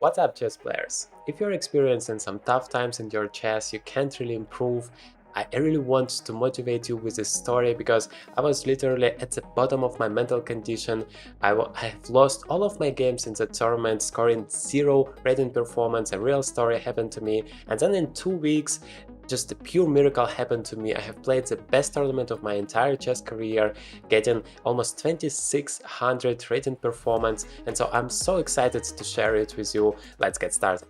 What's up, chess players? If you're experiencing some tough times in your chess, you can't really improve. I really want to motivate you with this story because I was literally at the bottom of my mental condition. I have lost all of my games in the tournament, scoring zero rating performance. A real story happened to me, and then in 2 weeks, just a pure miracle happened to me. I have played the best tournament of my entire chess career, getting almost 2600 rating performance, and so I'm so excited to share it with you. Let's get started.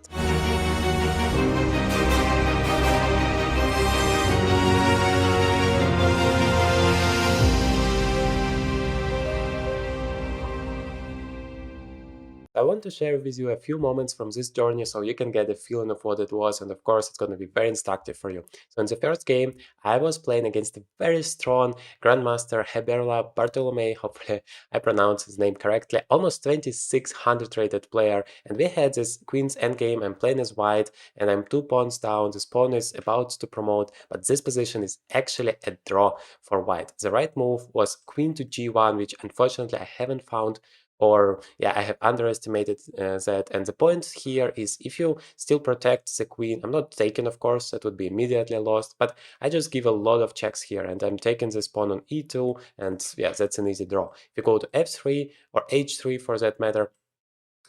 I want to share with you a few moments from this journey so you can get a feeling of what it was, and of course it's going to be very instructive for you. So in the first game, I was playing against a very strong Grandmaster Heberla Bartolome, hopefully I pronounced his name correctly, almost 2600 rated player, and we had this queen's endgame. I'm playing as white and I'm 2 pawns down, this pawn is about to promote, but this position is actually a draw for white. The right move was queen to g1, which unfortunately I haven't found, or yeah, I have underestimated that. And the point here is, if you still protect the queen, I'm not taking, of course, that would be immediately lost, but I just give a lot of checks here, and I'm taking this pawn on e2, and yeah, that's an easy draw. If you go to f3 or h3 for that matter,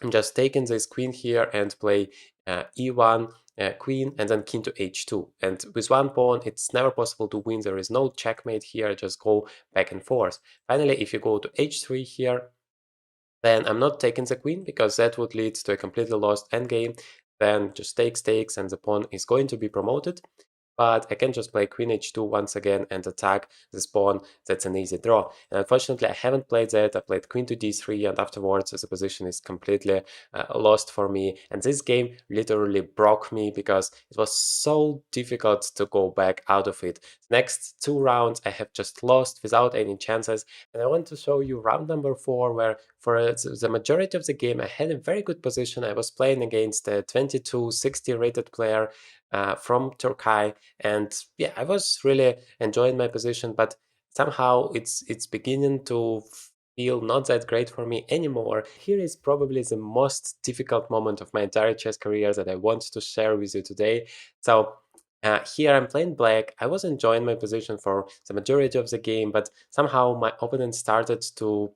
I'm just taking this queen here and play e1, queen, and then king to h2. And with one pawn, it's never possible to win. There is no checkmate here, just go back and forth. Finally, if you go to h3 here, then I'm not taking the queen because that would lead to a completely lost endgame. Then just takes, and the pawn is going to be promoted. But I can just play queen h2 once again and attack this pawn. That's an easy draw. And unfortunately, I haven't played that. I played queen to d3, and afterwards the position is completely lost for me. And this game literally broke me because it was so difficult to go back out of it. Next 2 rounds, I have just lost without any chances. And I want to show you round number 4, where for the majority of the game, I had a very good position. I was playing against a 2260 rated player from Turkey, and yeah, I was really enjoying my position, but somehow it's beginning to feel not that great for me anymore. Here is probably the most difficult moment of my entire chess career that I want to share with you today. So here I'm playing black. I was enjoying my position for the majority of the game, but somehow my opponent started to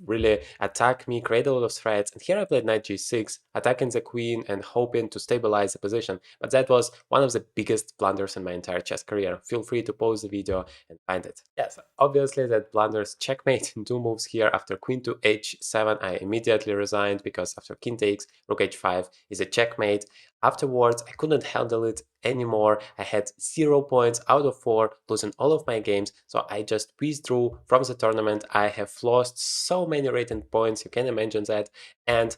really attack me, create a lot of threats. And here I played knight g6, attacking the queen and hoping to stabilize the position. But that was one of the biggest blunders in my entire chess career. Feel free to pause the video and find it. Yes, obviously that blunders checkmate in 2 moves here. After queen to h7, I immediately resigned because after king takes, rook h5 is a checkmate. Afterwards, I couldn't handle it anymore. I had 0 points out of 4, losing all of my games, so I just withdrew from the tournament. I have lost so many rating points, you can imagine that, and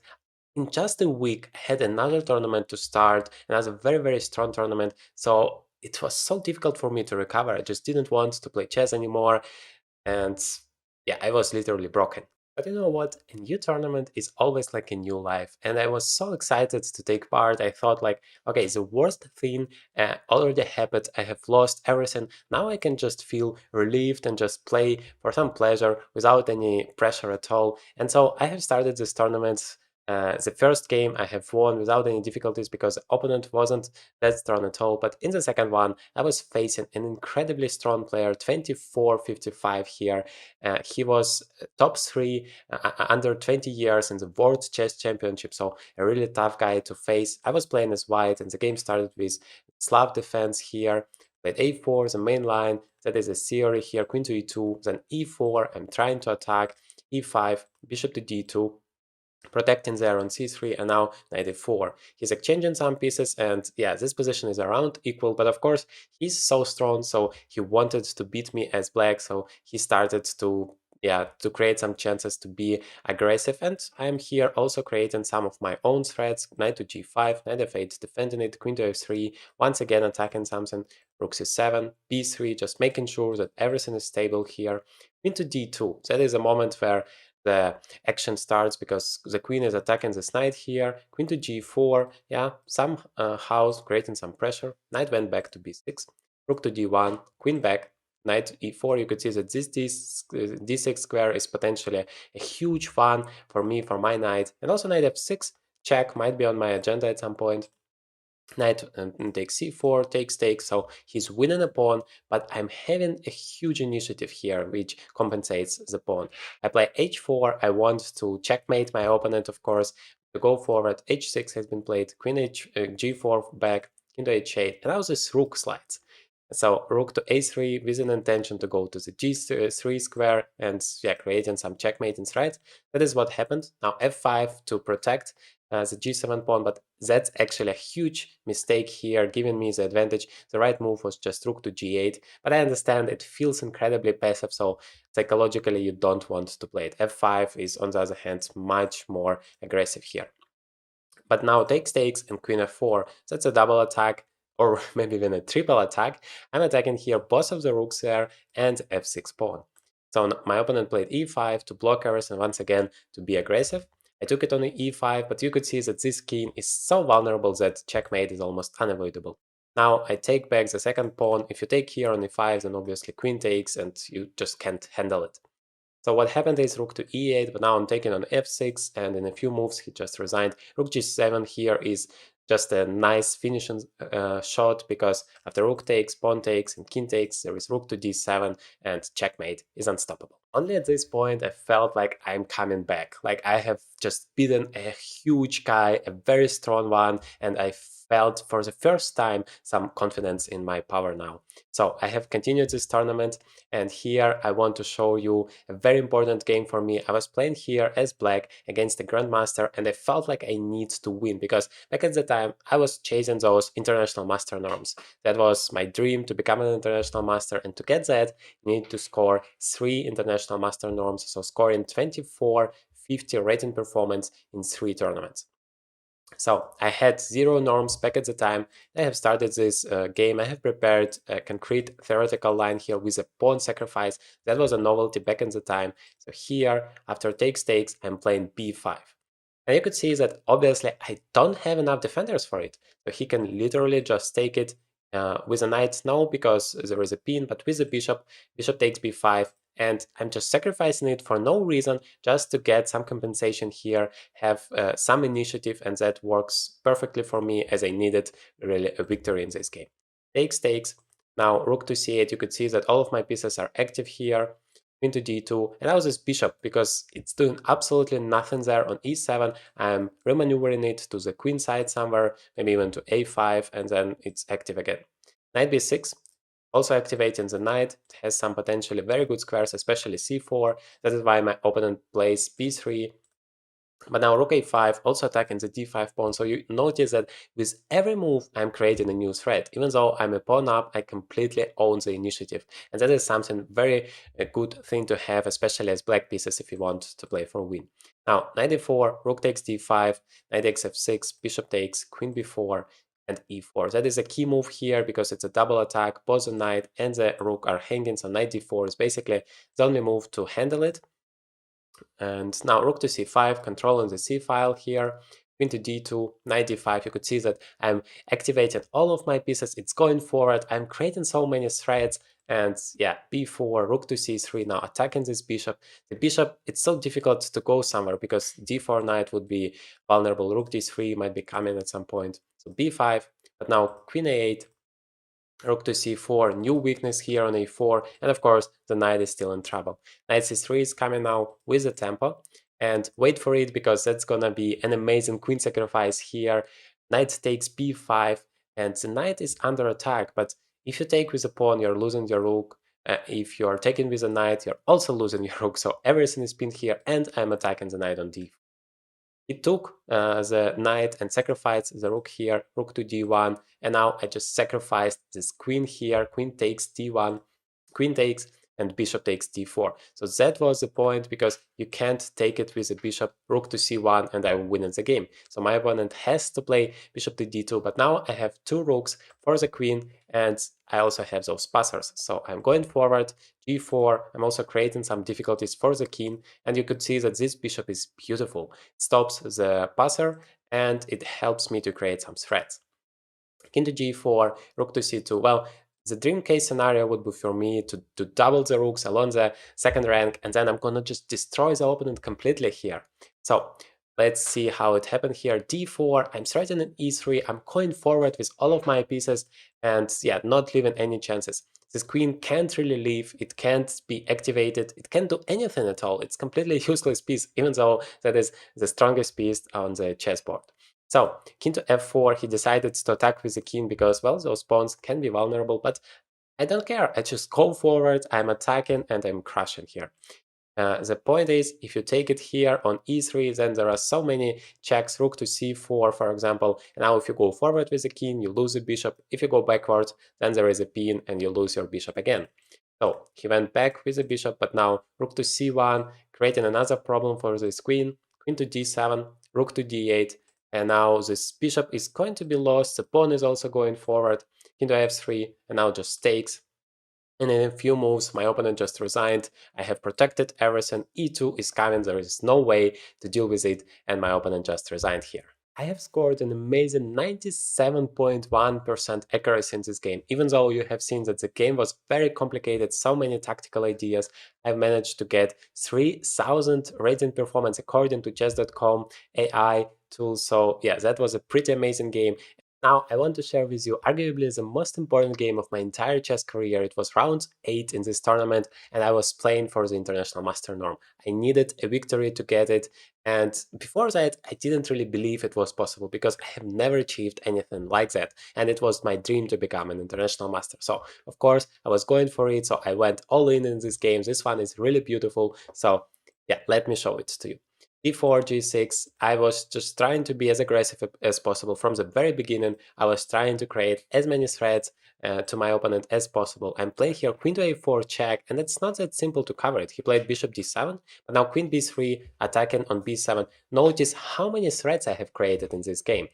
in just a week I had another tournament to start, another very strong tournament, so it was so difficult for me to recover. I just didn't want to play chess anymore, and yeah, I was literally broken. But you know what? A new tournament is always like a new life. And I was so excited to take part. I thought like, okay, the worst thing already happened. I have lost everything. Now I can just feel relieved and just play for some pleasure without any pressure at all. And so I have started this tournament. The first game I have won without any difficulties because the opponent wasn't that strong at all. But in the second one, I was facing an incredibly strong player, 24-55 here. He was top 3 under 20 years in the World Chess Championship, so a really tough guy to face. I was playing as white, and the game started with Slav defense here. Played a4, the main line, that is a theory here, queen to e2, then e4, I'm trying to attack, e5, bishop to d2, protecting there on c3, and now knight e4. He's exchanging some pieces, and yeah, this position is around equal, but of course he's so strong, so he wanted to beat me as black, so he started to create some chances to be aggressive, and I'm here also creating some of my own threats. Knight to g5, knight f8, defending it, queen to f3, once again attacking something, rook c7, b3, just making sure that everything is stable here. Queen to d2, that is a moment where the action starts because the queen is attacking this knight here. Queen to g4, yeah, somehow creating some pressure. Knight went back to b6, rook to d1, queen back, knight e4. You could see that this d6 square is potentially a huge one for me, for my knight. And also knight f6, check might be on my agenda at some point. Knight takes c4, takes, so he's winning a pawn, but I'm having a huge initiative here, which compensates the pawn. I play h4, I want to checkmate my opponent, of course, to go forward. h6 has been played, queen g4 back, into h8, and now this rook slides. So rook to a3 with an intention to go to the g3 square and yeah, creating some checkmating threats. That is what happened. Now f5 to protect the g7 pawn, but that's actually a huge mistake here, giving me the advantage. The right move was just rook to g8, but I understand it feels incredibly passive, so psychologically you don't want to play it. f5 is, on the other hand, much more aggressive here. But now takes and queen f4, that's a double attack, or maybe even a triple attack. I'm attacking here both of the rooks there and f6 pawn. So my opponent played e5 to block everything once again to be aggressive. I took it on e5, but you could see that this king is so vulnerable that checkmate is almost unavoidable. Now I take back the second pawn. If you take here on e5, then obviously queen takes and you just can't handle it. So what happened is rook to e8, but now I'm taking on f6, and in a few moves he just resigned. Rook g7 here is just a nice finishing shot, because after rook takes, pawn takes, and king takes, there is rook to d7, and checkmate is unstoppable. Only at this point I felt like I'm coming back, like I have just beaten a huge guy, a very strong one, and I felt for the first time some confidence in my power now. So I have continued this tournament, and here I want to show you a very important game for me. I was playing here as black against the grandmaster, and I felt like I need to win, because back at the time I was chasing those international master norms. That was my dream, to become an international master, and to get that you need to score 3 international master norms, so scoring 2450 rating performance in 3 tournaments. So I had 0 norms back at the time. I have started this game. I have prepared a concrete theoretical line here with a pawn sacrifice. That was a novelty back in the time. So here, after takes, I'm playing b5. And you could see that obviously I don't have enough defenders for it. So he can literally just take it with a knight, no, because there is a pin, but with the bishop, bishop takes b5, and I'm just sacrificing it for no reason, just to get some compensation here, have some initiative, and that works perfectly for me, as I needed really a victory in this game. Takes. Now rook to c8, you could see that all of my pieces are active here. Queen to d2, and now this bishop, because it's doing absolutely nothing there on e7, I'm remaneuvering it to the queen side somewhere, maybe even to a5, and then it's active again. Knight b6, also activating the knight. It has some potentially very good squares, especially c4. That is why my opponent plays b3. But now rook a5, also attacking the d5 pawn, so you notice that with every move I'm creating a new threat. Even though I'm a pawn up, I completely own the initiative, and that is something very a good thing to have, especially as black pieces if you want to play for a win. Now knight e4, rook takes d5, knight takes f6, bishop takes, queen b4, and e4. That is a key move here because it's a double attack. Both the knight and the rook are hanging, so knight d4 is basically the only move to handle it. And now rook to c5, controlling the c file here, queen to d2, knight d5. You could see that I'm activating all of my pieces. It's going forward. I'm creating so many threads. And yeah, b4, rook to c3, now attacking this bishop. The bishop, it's so difficult to go somewhere because d4 knight would be vulnerable. Rook d3 might be coming at some point. So b5, but now queen a8, rook to c4, new weakness here on a4, and of course the knight is still in trouble. Knight c3 is coming now with the tempo, and wait for it because that's gonna be an amazing queen sacrifice here. Knight takes b5, and the knight is under attack, but if you take with a pawn, you're losing your rook. If you're taking with a knight, you're also losing your rook, so everything is pinned here, and I'm attacking the knight on d4. It took the knight and sacrificed the rook here, rook to d1, and now I just sacrificed this queen here, queen takes d1, queen takes, and bishop takes d4. So that was the point, because you can't take it with a bishop, rook to c1, and I win the game. So my opponent has to play bishop to d2, but now I have 2 rooks for the queen, and I also have those passers. So I'm going forward, g4, I'm also creating some difficulties for the king, and you could see that this bishop is beautiful. It stops the passer, and it helps me to create some threats. King to g4, rook to c2. Well, the dream case scenario would be for me to double the rooks along the second rank, and then I'm gonna just destroy the opponent completely here. So Let's see how it happened here. D4, I'm threatening E3, I'm going forward with all of my pieces and yeah, not leaving any chances. This queen can't really leave, it can't be activated, it can't do anything at all. It's completely useless piece, even though that is the strongest piece on the chessboard. So, king to f4, he decided to attack with the king because, well, those pawns can be vulnerable, but I don't care. I just go forward, I'm attacking, and I'm crushing here. The point is, if you take it here on e3, then there are so many checks, rook to c4, for example. And now if you go forward with the king, you lose the bishop. If you go backwards, then there is a pin and you lose your bishop again. So he went back with the bishop, but now rook to c1, creating another problem for this queen. Queen to d7, rook to d8, and now this bishop is going to be lost. The pawn is also going forward. King to f3, and now just takes. And in a few moves, my opponent just resigned. I have protected everything. E2 is coming. There is no way to deal with it. And my opponent just resigned here. I have scored an amazing 97.1% accuracy in this game. Even though you have seen that the game was very complicated, so many tactical ideas, I've managed to get 3000 rating performance according to chess.com AI tool. So yeah, that was a pretty amazing game. Now, I want to share with you arguably the most important game of my entire chess career. It was round 8 in this tournament, and I was playing for the International Master Norm. I needed a victory to get it, and before that, I didn't really believe it was possible because I have never achieved anything like that, and it was my dream to become an International Master. So, of course, I was going for it, so I went all in this game. This one is really beautiful, so yeah, let me show it to you. D4, G6, I was just trying to be as aggressive as possible. From the very beginning, I was trying to create as many threats to my opponent as possible. I'm playing here Queen to A4 check, and it's not that simple to cover it. He played Bishop D7, but now Queen B3 attacking on B7. Notice how many threats I have created in this game.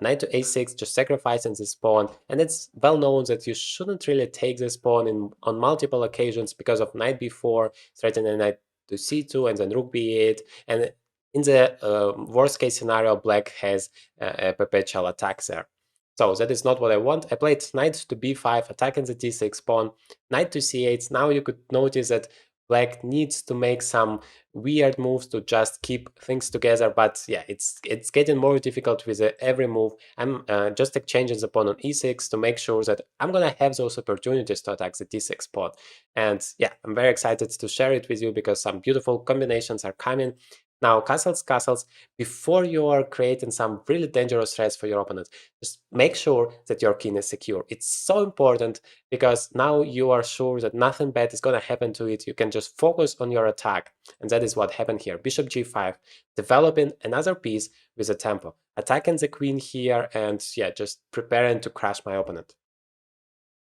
Knight to A6, just sacrificing this pawn, and it's well known that you shouldn't really take this pawn on multiple occasions because of Knight B4, threatening Knight to c2 and then rook b8, and in the worst case scenario, black has a perpetual attack there. So that is not what I want. I played knight to b5, attacking the d6 pawn, knight to c8. Now you could notice that black needs to make some weird moves to just keep things together, but yeah, it's getting more difficult with every move. I'm just exchanging the pawn on e6 to make sure that I'm gonna have those opportunities to attack the d6 pawn. And yeah, I'm very excited to share it with you because some beautiful combinations are coming. Now, castles, before you are creating some really dangerous threats for your opponent, just make sure that your king is secure. It's so important because now you are sure that nothing bad is going to happen to it. You can just focus on your attack. And that is what happened here. Bishop g5, developing another piece with a tempo, attacking the queen here and yeah, just preparing to crush my opponent.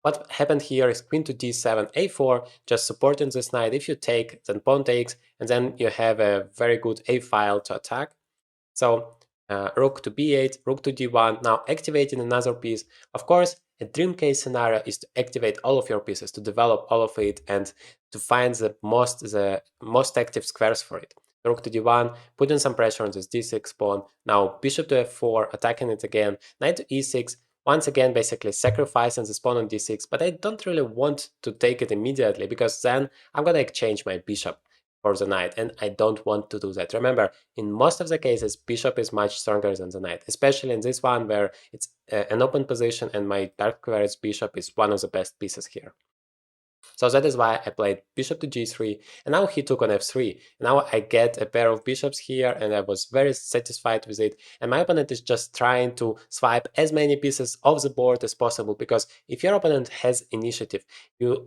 What happened here is queen to d7, a4, just supporting this knight. If you take, then pawn takes, and then you have a very good a file to attack. So rook to b8, rook to d1, now activating another piece. Of course, a dream case scenario is to activate all of your pieces, to develop all of it, and to find the most active squares for it. Rook to d1, putting some pressure on this d6 pawn. Now bishop to f4, attacking it again. Knight to e6, once again basically sacrificing this pawn on d6, but I don't really want to take it immediately because then I'm gonna exchange my bishop for the knight, and I don't want to do that. Remember, in most of the cases, bishop is much stronger than the knight, especially in this one where it's an open position and my dark square's bishop is one of the best pieces here. So that is why I played bishop to g3, and now he took on f3. Now I get a pair of bishops here, and I was very satisfied with it. And my opponent is just trying to swipe as many pieces off the board as possible, because if your opponent has initiative, you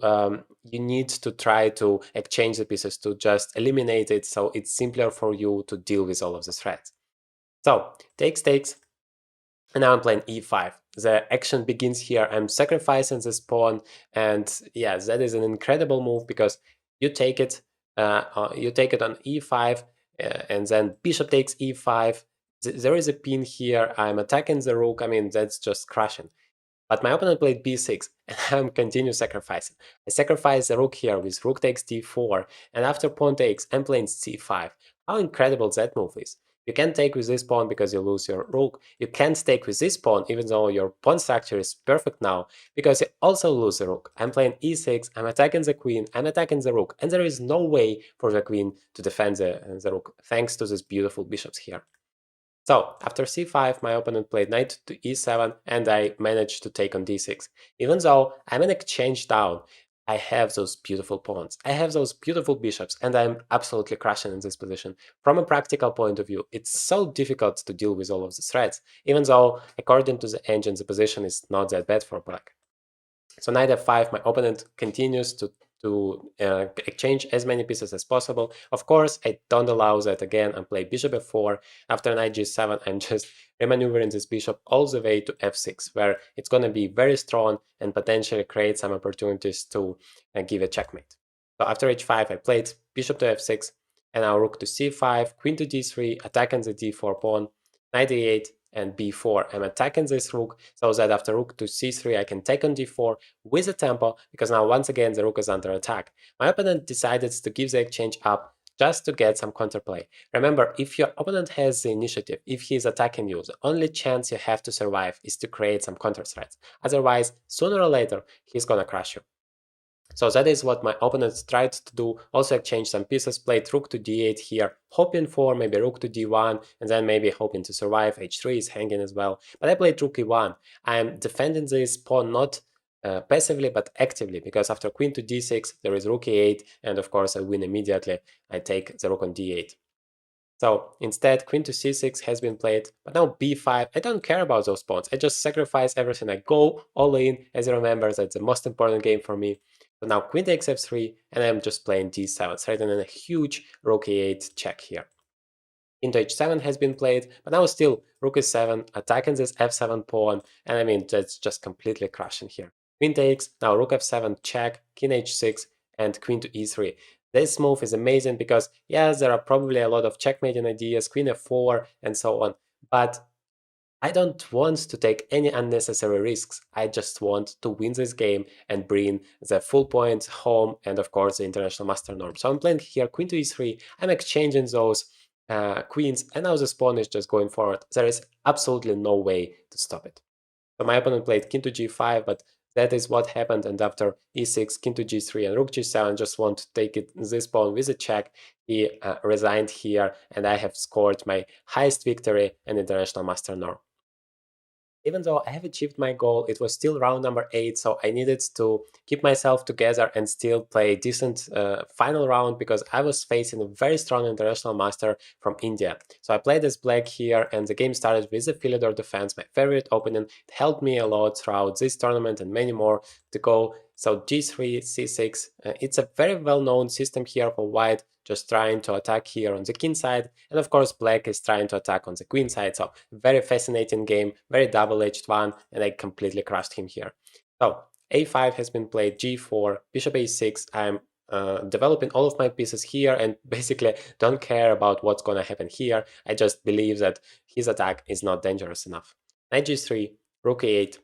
need to try to exchange the pieces to just eliminate it, so it's simpler for you to deal with all of the threats. So takes. And now I'm playing e5. The action begins here. I'm sacrificing this pawn, and yeah, that is an incredible move because you take it on e5, and then bishop takes e5. There is a pin here. I'm attacking the rook. I mean, that's just crushing. But my opponent played b6, and I'm continue sacrificing. I sacrifice the rook here with rook takes d4, and after pawn takes, I'm playing c5. How incredible that move is. You can't take with this pawn because you lose your rook. You can't take with this pawn even though your pawn structure is perfect now because you also lose the rook. I'm playing e6, I'm attacking the queen, I'm attacking the rook, and there is no way for the queen to defend the rook thanks to these beautiful bishops here. So after c5, my opponent played knight to e7 and I managed to take on d6. Even though I'm in exchange down, I have those beautiful pawns, I have those beautiful bishops, and I'm absolutely crushing in this position. From a practical point of view, it's so difficult to deal with all of the threats, even though according to the engine, the position is not that bad for black. So knight f5, my opponent continues to exchange as many pieces as possible. Of course, I don't allow that again and play bishop f4. After knight g7, I'm just remaneuvering this bishop all the way to f6, where it's going to be very strong and potentially create some opportunities to give a checkmate. So after h5, I played bishop to f6, and now rook to c5, queen to d3, attacking the d4 pawn, knight e8, and b4. I'm attacking this rook so that after rook to c3 I can take on d4 with a tempo, because now once again the rook is under attack. My opponent decided to give the exchange up just to get some counterplay. Remember, if your opponent has the initiative, if he is attacking you, the only chance you have to survive is to create some counter threats. Otherwise, sooner or later, he's gonna crush you. So that is what my opponent tried to do. Also exchange some pieces, played rook to d8 here, hoping for maybe rook to d1, and then maybe hoping to survive. h3 is hanging as well. But I played rook e1. I'm defending this pawn not passively but actively, because after queen to d6 there is rook e8, and of course I win immediately. I take the rook on d8. So instead, queen to c6 has been played, but now b5, I don't care about those pawns. I just sacrifice everything. I go all in. As you remember, that's the most important game for me. So now queen takes f3, and I'm just playing d7, threatening a huge rook e8 check here. Into h7 has been played, but now still rook e7, attacking this f7 pawn, and I mean, that's just completely crushing here. Queen takes, now rook f7 check, king h6, and queen to e3. This move is amazing because, yes, there are probably a lot of checkmating ideas, queen f4, and so on, but I don't want to take any unnecessary risks. I just want to win this game and bring the full points home, and of course the international master norm. So I'm playing here queen to e3, I'm exchanging those queens, and now this pawn is just going forward. There is absolutely no way to stop it. So my opponent played king to g5, but that is what happened, and after e6, king to g3, and rook g7 just want to take it this pawn with a check. He resigned here, and I have scored my highest victory in international master norm. Even though I have achieved my goal, it was still round number 8, so I needed to keep myself together and still play a decent final round, because I was facing a very strong international master from India. So I played as black here, and the game started with the Philidor defense, my favorite opening. It helped me a lot throughout this tournament and many more to go. So g3, c6, it's a very well-known system here for white, just trying to attack here on the king side, and of course black is trying to attack on the queen side. So very fascinating game, very double-edged one, and I completely crushed him here. So a5 has been played, g4, bishop a6. I'm developing all of my pieces here and basically don't care about what's gonna happen here. I just believe that his attack is not dangerous enough. Knight g3, rook a8,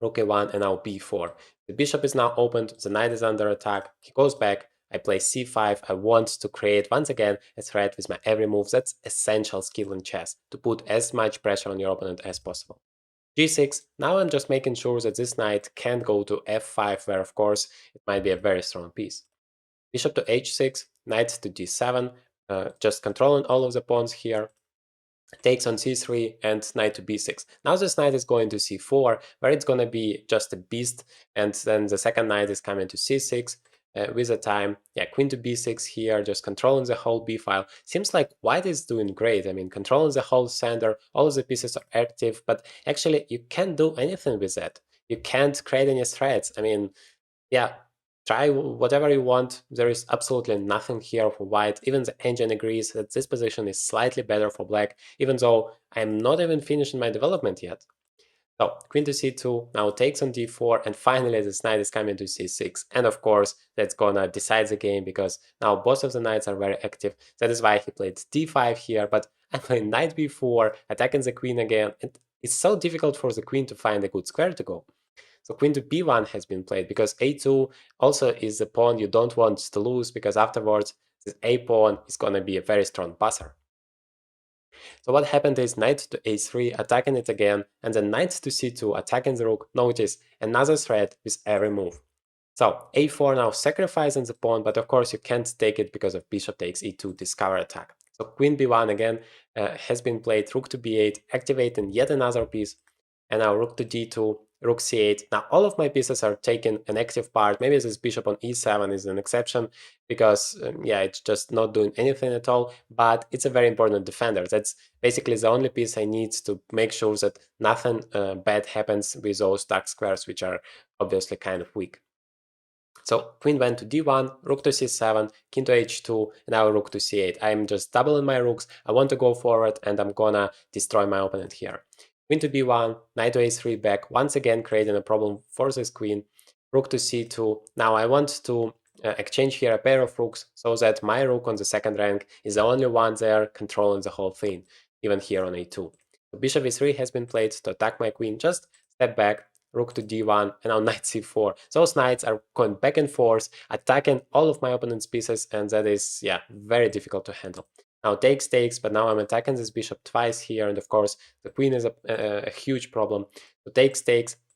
rook a1, and now b4. The bishop is now opened, the knight is under attack, he goes back, I play c5. I want to create once again a threat with my every move. That's essential skill in chess, to put as much pressure on your opponent as possible. g6, now I'm just making sure that this knight can't go to f5, where of course it might be a very strong piece. Bishop to h6, knight to d7, just controlling all of the pawns here. Takes on c3 and knight to b6. Now this knight is going to c4, where it's going to be just a beast, and then the second knight is coming to c6 with the time. Yeah, queen to b6 here, just controlling the whole b file. Seems like white is doing great. I mean, controlling the whole center, all of the pieces are active, but actually you can't do anything with that. You can't create any threats. I mean, yeah, try whatever you want. There is absolutely nothing here for white. Even the engine agrees that this position is slightly better for black, even though I'm not even finishing my development yet. So queen to c2, now takes on d4, and finally this knight is coming to c6. And of course, that's gonna decide the game, because now both of the knights are very active. That is why he played d5 here, but I'm playing knight b4, attacking the queen again. And it's so difficult for the queen to find a good square to go. So queen to b1 has been played, because a2 also is the pawn you don't want to lose, because afterwards this a pawn is going to be a very strong passer. So what happened is knight to a3, attacking it again, and then knight to c2, attacking the rook. Notice another threat with every move. So a4 now sacrificing the pawn, but of course you can't take it because of bishop takes e2, discover attack. So queen b1 again has been played, rook to b8, activating yet another piece, and now rook to d2, rook c8. Now all of my pieces are taking an active part. Maybe this bishop on e7 is an exception because yeah, it's just not doing anything at all, but it's a very important defender. That's basically the only piece I need to make sure that nothing bad happens with those dark squares, which are obviously kind of weak. So queen went to d1, rook to c7, king to h2, and now rook to c8. I'm just doubling my rooks. I want to go forward, and I'm gonna destroy my opponent here. Queen to b1, knight to a3 back, once again creating a problem for this queen. Rook to c2. Now I want to exchange here a pair of rooks so that my rook on the second rank is the only one there controlling the whole thing, even here on a2. So bishop e3 has been played to attack my queen. Just step back, rook to d1, and now knight c4. Those knights are going back and forth, attacking all of my opponent's pieces, and that is, yeah, very difficult to handle. Now takes, but now I'm attacking this bishop twice here, and of course the queen is a huge problem. So takes,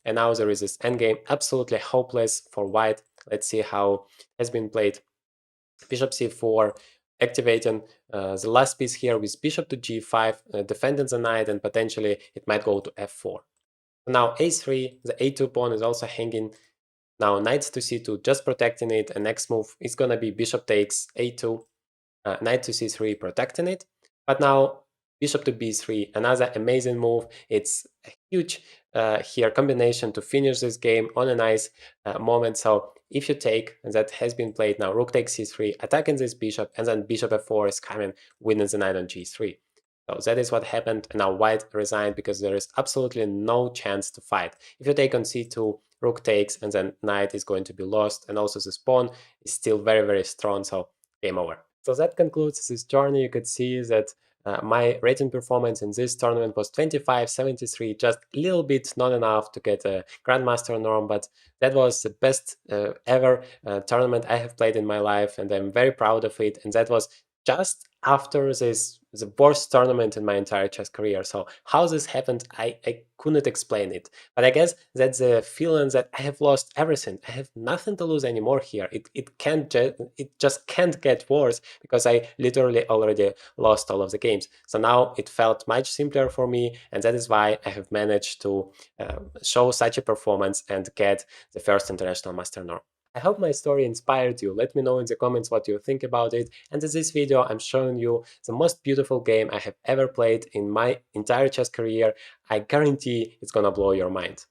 and now there is this endgame, absolutely hopeless for white. Let's see how it has been played. Bishop c4, activating the last piece here with bishop to g5, defending the knight, and potentially it might go to f4. Now a3, the a2 pawn is also hanging. Now knight to c2, just protecting it, and next move is gonna be bishop takes a2, knight to c3, protecting it. But now bishop to b3, another amazing move. It's a huge here combination to finish this game on a nice moment. So if you take, and that has been played now, rook takes c3, attacking this bishop, and then bishop f4 is coming, winning the knight on g3. So that is what happened, and now white resigned because there is absolutely no chance to fight. If you take on c2, rook takes, and then knight is going to be lost, and also this pawn is still very, very strong, so game over. So that concludes this journey. You could see that my rating performance in this tournament was 25-73, just a little bit not enough to get a Grandmaster norm, but that was the best ever tournament I have played in my life, and I'm very proud of it. And that was just after this the worst tournament in my entire chess career. So how this happened, I couldn't explain it. But I guess that's the feeling that I have lost everything. I have nothing to lose anymore here. It just can't get worse because I literally already lost all of the games. So now it felt much simpler for me, and that is why I have managed to show such a performance and get the first international master norm. I hope my story inspired you. Let me know in the comments what you think about it. And in this video, I'm showing you the most beautiful game I have ever played in my entire chess career. I guarantee it's gonna blow your mind.